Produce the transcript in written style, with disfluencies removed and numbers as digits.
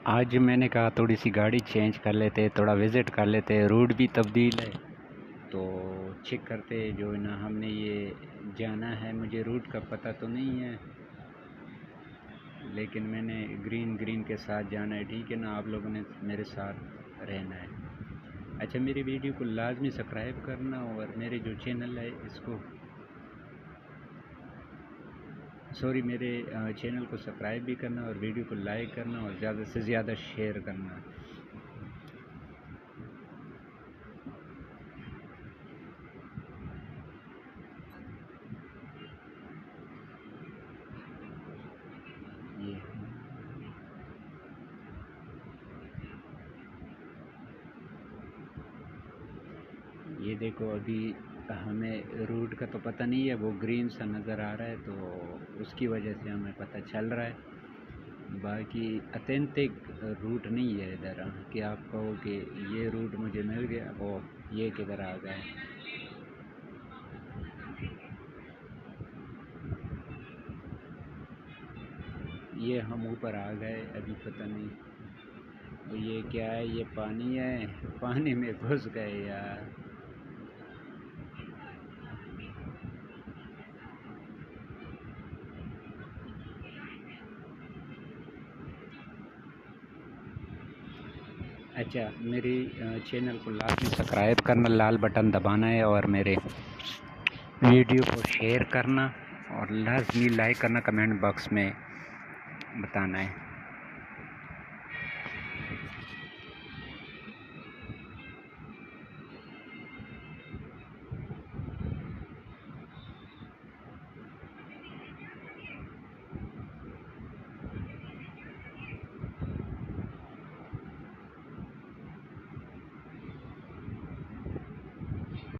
आज मैंने कहा थोड़ी सी गाड़ी चेंज कर लेते, थोड़ा विज़िट कर लेते, रूट भी तब्दील है तो चेक करते जो है ना। हमने ये जाना है, मुझे रूट का पता तो नहीं है लेकिन मैंने ग्रीन के साथ जाना है, ठीक है ना। आप लोगों ने मेरे साथ रहना है। अच्छा, मेरी वीडियो को लाजमी सब्सक्राइब करना और मेरे जो चैनल है इसको मेरे चैनल को सब्सक्राइब भी करना और वीडियो को लाइक करना और ज़्यादा से ज़्यादा शेयर करना। ये देखो, अभी हमें रूट का तो पता नहीं है, वो ग्रीन सा नज़र आ रहा है तो उसकी वजह से हमें पता चल रहा है। बाकी ऑथेंटिक रूट नहीं है इधर कि आप कहो कि ये रूट मुझे मिल गया और ये किधर आ गए। ये हम ऊपर आ गए, अभी पता नहीं ये क्या है। ये पानी है, पानी में घुस गए यार। अच्छा, मेरी चैनल को लाजमी सब्सक्राइब करना, लाल बटन दबाना है और मेरे वीडियो को शेयर करना और लाजमी लाइक करना, कमेंट बॉक्स में बताना है।